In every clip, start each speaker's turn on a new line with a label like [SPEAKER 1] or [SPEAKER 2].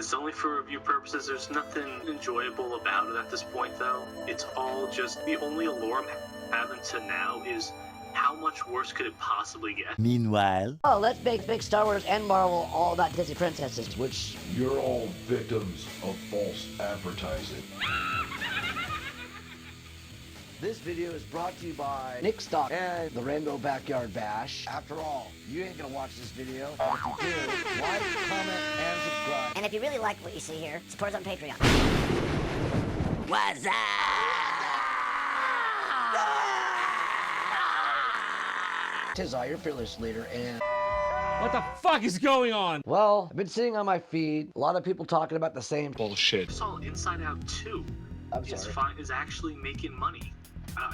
[SPEAKER 1] It's only for review purposes. There's nothing enjoyable about it at this point, though. It's all just, the only allure I'm having to now is how much worse could it possibly get?
[SPEAKER 2] Meanwhile,
[SPEAKER 3] oh, let's make Star Wars and Marvel all about Disney princesses.
[SPEAKER 4] Which you're all victims of false advertising.
[SPEAKER 3] This video is brought to you by Nick Stock and the Rainbow Backyard Bash. After all, you ain't gonna watch this video. If you do, like, comment, and subscribe.
[SPEAKER 5] And if you really like what you see here, support us on Patreon.
[SPEAKER 2] what's up?
[SPEAKER 3] Tis I, your fearless leader, and...
[SPEAKER 6] What the fuck is going on?
[SPEAKER 3] well, I've been seeing on my feed a lot of people talking about the same
[SPEAKER 7] Bullshit.
[SPEAKER 1] I saw Inside Out 2 is actually making money.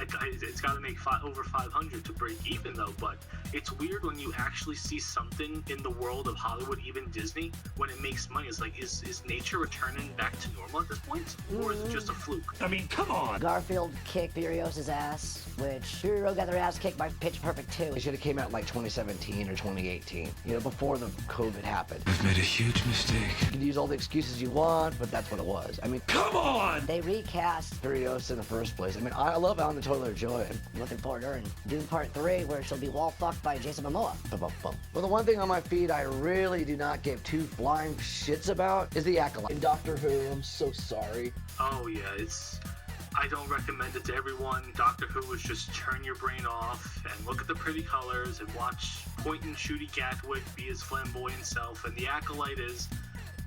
[SPEAKER 1] It's got to make over 500 to break even, though. But it's weird when you actually see something in the world of Hollywood, even Disney, when it makes money. It's like, is nature returning back to normal at this point, or is it just a fluke?
[SPEAKER 6] I mean, come on.
[SPEAKER 5] Garfield kicked Furiosa's ass, which Furio got their ass kicked by Pitch Perfect 2.
[SPEAKER 3] It should have came out like 2017 or 2018, you know, before the COVID happened.
[SPEAKER 7] We've made a huge mistake.
[SPEAKER 3] You can use all the excuses you want, but that's what it was. I mean,
[SPEAKER 6] Come on!
[SPEAKER 5] They recast.
[SPEAKER 3] Furiosa in the first place. I mean, I love On the Toilet of Joy.
[SPEAKER 5] I'm looking forward to her in Dune Part 3, where she'll be wall fucked by Jason Momoa.
[SPEAKER 3] Well, the one thing on my feed I really do not give two flying shits about is the Acolyte. In Doctor Who, I'm so sorry.
[SPEAKER 1] Oh yeah, I don't recommend it to everyone. Doctor Who is just turn your brain off and look at the pretty colors and watch Point and Shooty Gatwick be his flamboyant self. And the Acolyte is,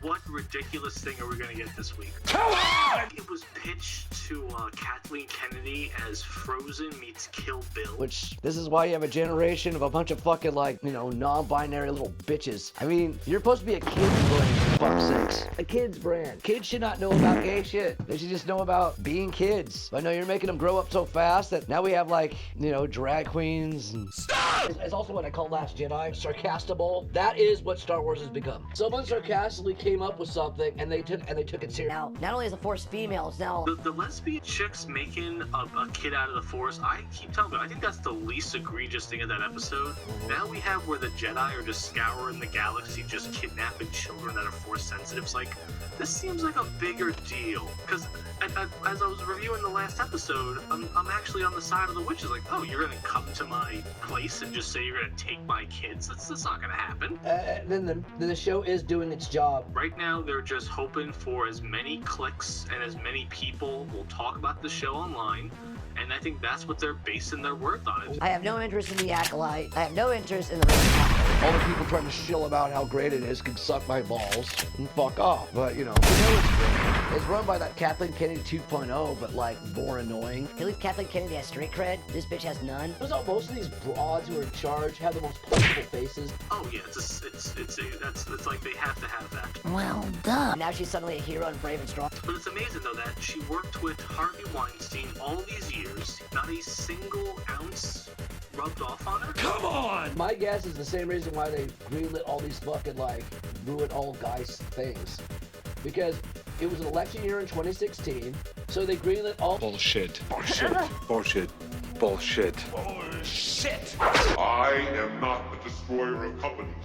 [SPEAKER 1] what ridiculous thing are we gonna get this week?
[SPEAKER 6] Come on!
[SPEAKER 1] It was pitched to Kathleen Kennedy as Frozen meets Kill Bill.
[SPEAKER 3] Which, this is why you have a generation of a bunch of fucking, like, you know, non-binary little bitches. I mean, you're supposed to be a kid's brand, for fuck's sakes. A kid's brand. Kids should not know about gay shit. They should just know about being kids. But no, you're making them grow up so fast that now we have, like, you know, drag queens and... Stop! It's also what I call Last Jedi, sarcastable. That is what Star Wars has become. Someone sarcastically came up with something and they took it serious.
[SPEAKER 5] Now, not only is the Force females, now...
[SPEAKER 1] The lesbian chicks making a kid out of the Force, I keep telling you, I think that's the least egregious thing of that episode. Now we have where the Jedi are just scouring the galaxy, just kidnapping children that are Force sensitives. Like, this seems like a bigger deal. Because as I was reviewing the last episode, I'm actually on the side of the witches. Like, oh, you're gonna come to my place and just say you're gonna take my kids? That's not gonna happen.
[SPEAKER 3] Then the show is doing its job.
[SPEAKER 1] Right now, they're just hoping for as many clicks and as many people will talk about the show online, and I think that's what they're basing their worth on.
[SPEAKER 5] I have no interest in the Acolyte. I have no interest in the Raven.
[SPEAKER 3] All the people trying to shill about how great it is can suck my balls and fuck off. But, you know it's great. It's run by that Kathleen Kennedy 2.0, but, like, more annoying.
[SPEAKER 5] At least Kathleen Kennedy has street cred. This bitch has none.
[SPEAKER 3] Turns out most of these broads who are in charge have the most punchable faces.
[SPEAKER 1] Oh yeah, it's like they have to have that.
[SPEAKER 5] Well, duh. Now she's suddenly a hero and brave and strong.
[SPEAKER 1] But it's amazing though that she worked with Harvey Weinstein all these years, not a single ounce rubbed off on her.
[SPEAKER 6] Come on!
[SPEAKER 3] My guess is the same reason why they greenlit all these fucking, like, ruin all guys things. Because it was an election year in 2016, so they greenlit all...
[SPEAKER 7] Bullshit. Bullshit. Bullshit. Bullshit.
[SPEAKER 6] Bullshit!
[SPEAKER 8] I am not the destroyer of companies.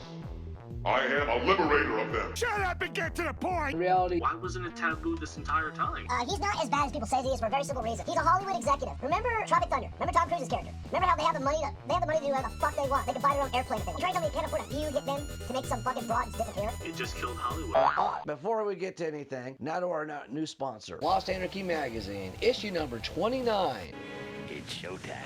[SPEAKER 8] I am a liberator of them.
[SPEAKER 6] Shut up and get to the point!
[SPEAKER 3] In reality,
[SPEAKER 1] Why wasn't it taboo this entire time?
[SPEAKER 5] He's not as bad as people say he is for a very simple reason. He's a Hollywood executive. Remember Tropic Thunder? Remember Tom Cruise's character? Remember how they have the money to do whatever the fuck they want? They can buy their own airplane if they want. You're trying to tell me you can't afford a few hitmen to make some fucking broads disappear?
[SPEAKER 1] It just killed Hollywood.
[SPEAKER 3] before we get to anything, now to our new sponsor, Lost Anarchy Magazine, issue number 29.
[SPEAKER 2] It's showtime.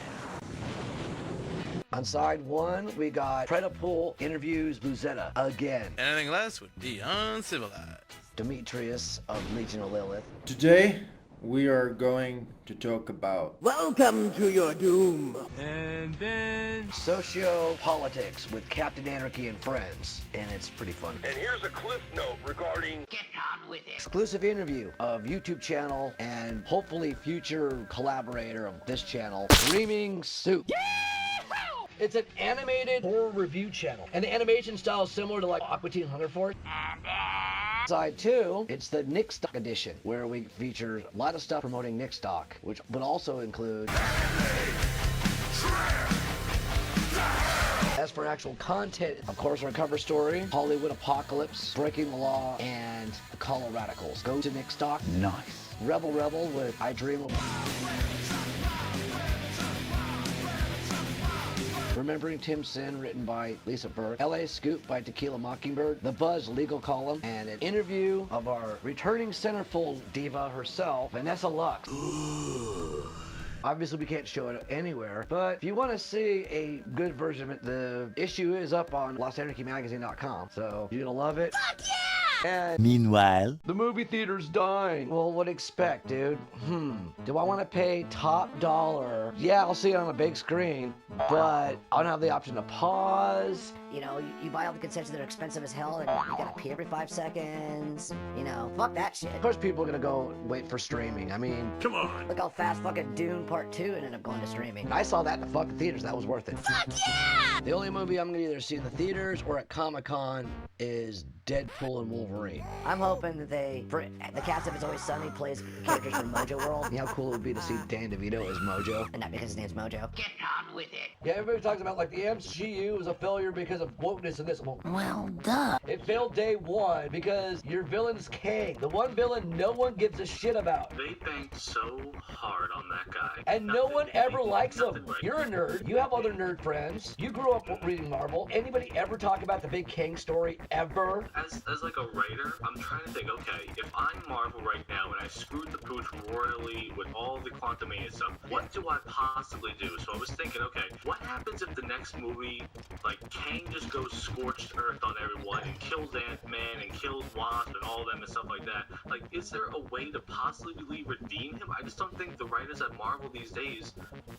[SPEAKER 3] On side 1, we got Predapool interviews Buzetta again.
[SPEAKER 9] Anything less would be uncivilized.
[SPEAKER 3] Demetrius of Legion of Lilith.
[SPEAKER 10] Today, we are going to talk about
[SPEAKER 2] Welcome to your doom.
[SPEAKER 6] And then...
[SPEAKER 3] Socio-politics with Captain Anarchy and friends. And it's pretty fun.
[SPEAKER 8] And here's a cliff note regarding...
[SPEAKER 2] Get on with it.
[SPEAKER 3] Exclusive interview of YouTube channel and hopefully future collaborator of this channel, Screaming Soup. Yeah! It's an animated horror review channel, and the animation style is similar to like Aqua Teen Hunger Force. Side 2, it's the Nick Stock edition, where we feature a lot of stuff promoting Nick Stock, which would also include... As for actual content, of course, our cover story, Hollywood Apocalypse, Breaking the Law, and Hollow Radicals. Go to Nick Stock.
[SPEAKER 2] Nice.
[SPEAKER 3] Rebel Rebel with I Dream of... Remembering Tim Sin, written by Lisa Burke. LA Scoop by Tequila Mockingbird. The Buzz legal column. And an interview of our returning centerfold diva herself, Vanessa Lux. Obviously, we can't show it anywhere, but if you want to see a good version of it, the issue is up on LostAnarchyMagazine.com, so you're gonna love it. Fuck yeah! And
[SPEAKER 2] Meanwhile,
[SPEAKER 3] the movie theater's dying. Well, what expect, dude? Do I want to pay top dollar? Yeah, I'll see it on a big screen, but I don't have the option to pause.
[SPEAKER 5] You know, you buy all the concessions that are expensive as hell, and you gotta pee every 5 seconds. You know, fuck that shit.
[SPEAKER 3] Of course, people are gonna go wait for streaming. I mean,
[SPEAKER 6] Come on.
[SPEAKER 5] Look how fast fucking Dune Part 2 ended up going to streaming.
[SPEAKER 3] I saw that in the fucking theaters. That was worth it. Fuck yeah! The only movie I'm gonna either see in the theaters or at Comic-Con is Deadpool and Wolverine.
[SPEAKER 5] I'm hoping that the cast of It's Always Sunny plays characters from Mojo World.
[SPEAKER 3] You know how cool it would be to see Dan DeVito as Mojo?
[SPEAKER 5] And not because his name's Mojo.
[SPEAKER 2] get on with it.
[SPEAKER 3] Yeah, everybody talks about like the MCU was a failure because of wokeness and this.
[SPEAKER 2] Well, duh.
[SPEAKER 3] It failed day one because your villain's Kang, the one villain no one gives a shit about.
[SPEAKER 1] They banked so hard on that guy.
[SPEAKER 3] And no one ever likes him.
[SPEAKER 1] Nothing right.
[SPEAKER 3] You're a nerd. You have other nerd friends. You grew up reading Marvel. Anybody ever talk about the big Kang story ever?
[SPEAKER 1] As like a writer, I'm trying to think, okay, if I'm Marvel right now and I screwed the pooch royally with all the Quantumania stuff, what do I possibly do? So I was thinking, okay, what happens if the next movie, like, Kang just goes scorched earth on everyone and kills Ant-Man and kills Wasp and all of them and stuff like that? Like, is there a way to possibly redeem him? I just don't think the writers at Marvel these days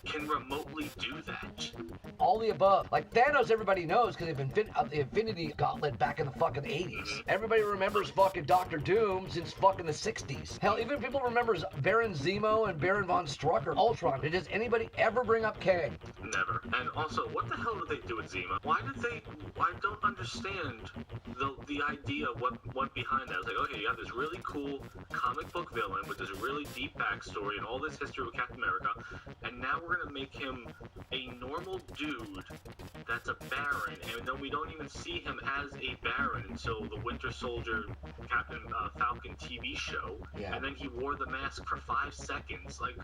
[SPEAKER 1] can remotely do that.
[SPEAKER 3] All the above. Like Thanos, everybody knows because the Infinity Gauntlet back in the fucking 80s. Everybody remembers fucking Doctor Doom since fucking the 60s. Hell, even people remembers Baron Zemo and Baron Von Strucker, Ultron. Does anybody ever bring up Kang?
[SPEAKER 1] Never. And also, what the hell did they do with Zemo? I don't understand the idea of what went behind that. It's like, okay, you have this really cool comic book villain with this really deep backstory and all this history with Captain America, and now we're gonna make him a normal dude that's a Baron, and then we don't even see him as a Baron until the Winter Soldier Captain Falcon TV show, and then he wore the mask for 5 seconds. Like,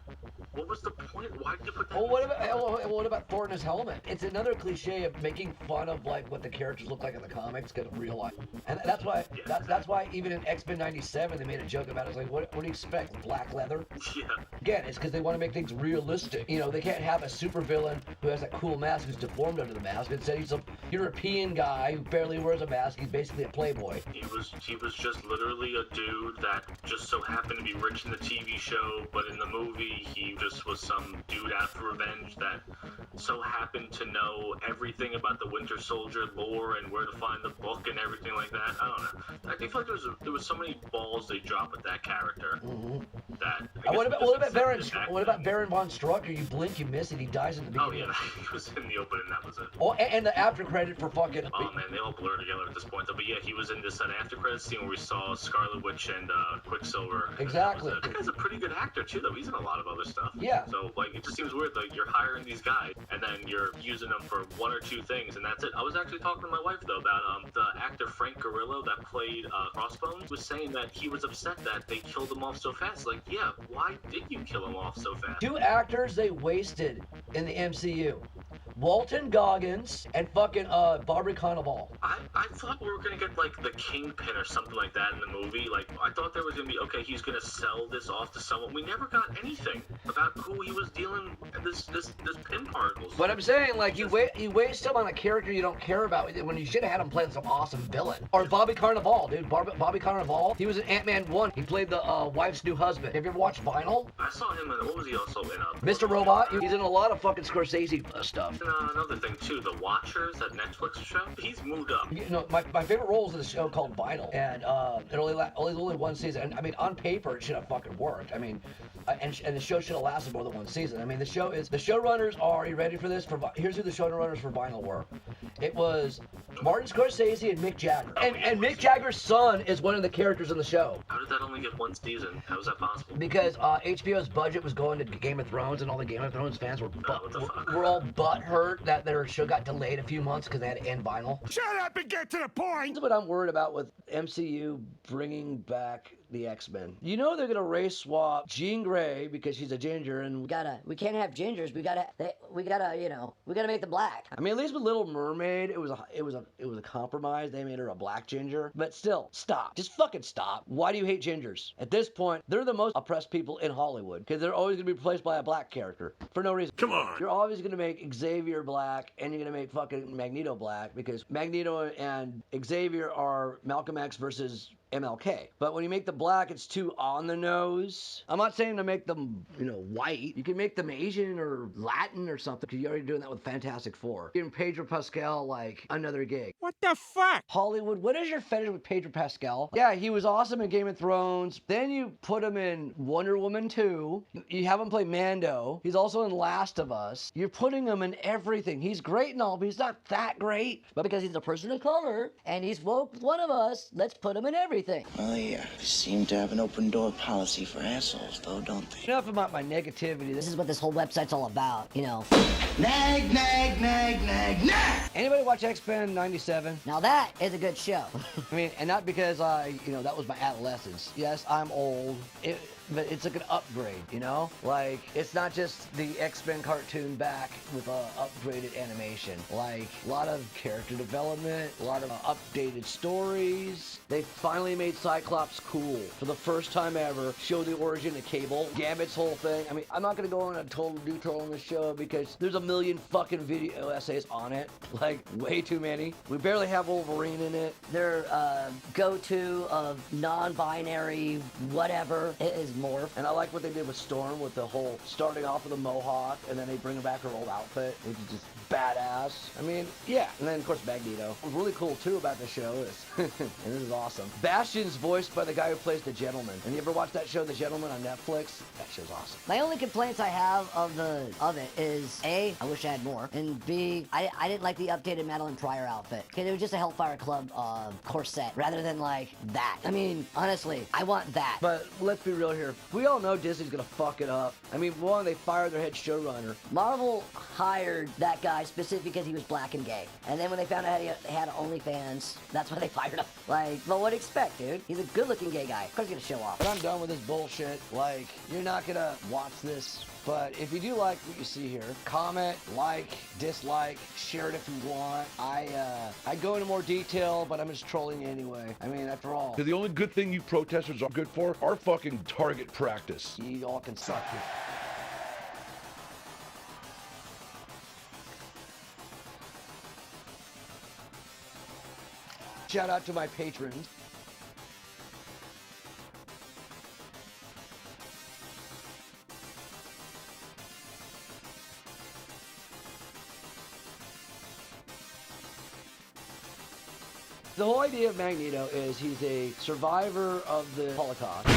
[SPEAKER 1] what was the point? Why did you put that?
[SPEAKER 3] Well, what about Thor in his helmet? It's another cliche of making fun of like what the characters look like in the comics because of real life, and that's why that's why even in X-Men '97 they made a joke about it. It's like, what do you expect? Black leather?
[SPEAKER 1] Yeah.
[SPEAKER 3] Again, it's because they want to make things realistic. You know, they can't have a supervillain who has that cool mask who's deformed under the mask. Instead, he's a European guy who barely wears a mask. He's basically a playboy.
[SPEAKER 1] He was just literally a dude that just so happened to be rich in the TV show, but in the movie he just was some dude after revenge that so happened to know everything about the Winter Soldier lore and where to find the book and everything like that. I don't know. I feel like there was so many balls they dropped with that character. That. What
[SPEAKER 3] about Baron Von Strucker? You blink, you miss it. He dies in the beginning.
[SPEAKER 1] Oh yeah, he was in the opening. That was it.
[SPEAKER 3] Oh, and the after credit for fucking.
[SPEAKER 1] Oh man, they all blur together at this point. Though. But yeah, he was in this after credit scene where we saw Scarlet Witch and Quicksilver.
[SPEAKER 3] Exactly.
[SPEAKER 1] That guy's a pretty good actor too, though. He's in a lot of other stuff.
[SPEAKER 3] Yeah.
[SPEAKER 1] So like, it just seems weird. Like you're hiring these guys and then you're using them for 1 or 2 things, and that's it. I was actually talking to my wife though about the actor Frank Grillo that played Crossbones was saying that he was upset that they killed him off so fast. Like, yeah, why did you kill him off so fast?
[SPEAKER 3] 2 actors they wasted in the MCU. Walton Goggins and fucking Barbara Cannavale.
[SPEAKER 1] I thought we were gonna get like the Kingpin or something like that in the movie. Like I thought there was gonna be, okay, he's gonna sell this off to someone. We never got anything about who he was dealing this pin particles.
[SPEAKER 3] But I'm saying, like, you waste him on a character you don't care about when you should have had him playing some awesome villain. Or Bobby Cannavale, dude. Bobby Cannavale. He was in Ant-Man 1. He played the wife's new husband. Have you ever watched Vinyl?
[SPEAKER 1] I saw him in, what was he also in?
[SPEAKER 3] Mr. Robot. He's in a lot of fucking Scorsese stuff.
[SPEAKER 1] And another thing too, The Watchers, that Netflix show. He's moved up.
[SPEAKER 3] You know, my favorite role is in a show called Vinyl, and it only 1 season. And I mean, on paper, it should have fucking worked. I mean, and the show should have lasted more than 1 season. I mean, the showrunners are you ready for this? Here's who the showrunners for Vinyl were. It was Martin Scorsese and Mick Jagger. And Mick Jagger's son is one of the characters in the show.
[SPEAKER 1] How did that only get 1 season? How is that possible?
[SPEAKER 3] Because HBO's budget was going to Game of Thrones, and all the Game of Thrones fans were all butthurt that their show got delayed a few months because they had to end Vinyl.
[SPEAKER 6] Shut up and get to the point!
[SPEAKER 3] That's what I'm worried about with MCU bringing back back the X-Men. You know they're gonna race swap Jean Grey because she's a ginger, and
[SPEAKER 5] We can't have gingers. We gotta make them black.
[SPEAKER 3] I mean, at least with Little Mermaid, it was a compromise. They made her a black ginger, but still, stop. Just fucking stop. Why do you hate gingers? At this point, they're the most oppressed people in Hollywood because they're always gonna be replaced by a black character for no reason.
[SPEAKER 6] Come on.
[SPEAKER 3] You're always gonna make Xavier black, and you're gonna make fucking Magneto black because Magneto and Xavier are Malcolm X versus MLK. But when you make the black, it's too on the nose. I'm not saying to make them, white. You can make them Asian or Latin or something, because you're already doing that with Fantastic Four. Giving Pedro Pascal, like, another gig.
[SPEAKER 6] What the fuck?
[SPEAKER 3] Hollywood, what is your fetish with Pedro Pascal? Yeah, he was awesome in Game of Thrones. Then you put him in Wonder Woman 2. You have him play Mando. He's also in Last of Us. You're putting him in everything. He's great and all, but he's not that great.
[SPEAKER 5] But because he's a person of color and he's woke one of us, let's put him in everything.
[SPEAKER 11] Well, they seem to have an open door policy for assholes, though, don't they?
[SPEAKER 3] Enough about my negativity.
[SPEAKER 5] This is what this whole website's all about,
[SPEAKER 11] Nag, nag, nag, nag, nag!
[SPEAKER 3] Anybody watch X-Men 97?
[SPEAKER 5] Now that is a good show.
[SPEAKER 3] I mean, and not because that was my adolescence. Yes, I'm old. But it's like an upgrade, Like, it's not just the X-Men cartoon back with upgraded animation. Like, a lot of character development, a lot of updated stories. They finally made Cyclops cool. For the first time ever, show the origin of Cable, Gambit's whole thing. I mean, I'm not going to go on a total detour on this show because there's a million fucking video essays on it. Like, way too many. We barely have Wolverine in it.
[SPEAKER 5] Their go-to of non-binary whatever is Morph.
[SPEAKER 3] And I like what they did with Storm with the whole starting off with a mohawk and then they bring her back her old outfit, which is just badass. I mean, yeah. And then of course Magneto. What's really cool too about the show is, and this is awesome, Bastion's voiced by the guy who plays the Gentleman. And you ever watch that show, The Gentleman, on Netflix? That show's awesome.
[SPEAKER 5] My only complaints I have of it is A, I wish I had more, and B, I didn't like the updated Madeline Pryor outfit because it was just a Hellfire Club corset rather than like that. I mean, honestly, I want that.
[SPEAKER 3] But let's be real here. We all know Disney's gonna fuck it up. I mean, one, they fired their head showrunner.
[SPEAKER 5] Marvel hired that guy specifically because he was black and gay. And then when they found out he had OnlyFans, that's why they fired him. Like, but what do you expect, dude? He's a good-looking gay guy. Of course he's gonna show off.
[SPEAKER 3] But I'm done with this bullshit. Like, you're not gonna watch this. But if you do like what you see here, comment, like, dislike, share it if you want. I go into more detail, but I'm just trolling you anyway. I mean, after all,
[SPEAKER 4] The only good thing you protesters are good for are fucking target practice.
[SPEAKER 3] you all can suck it. Shout out to my patrons. The whole idea of Magneto is he's a survivor of the Holocaust.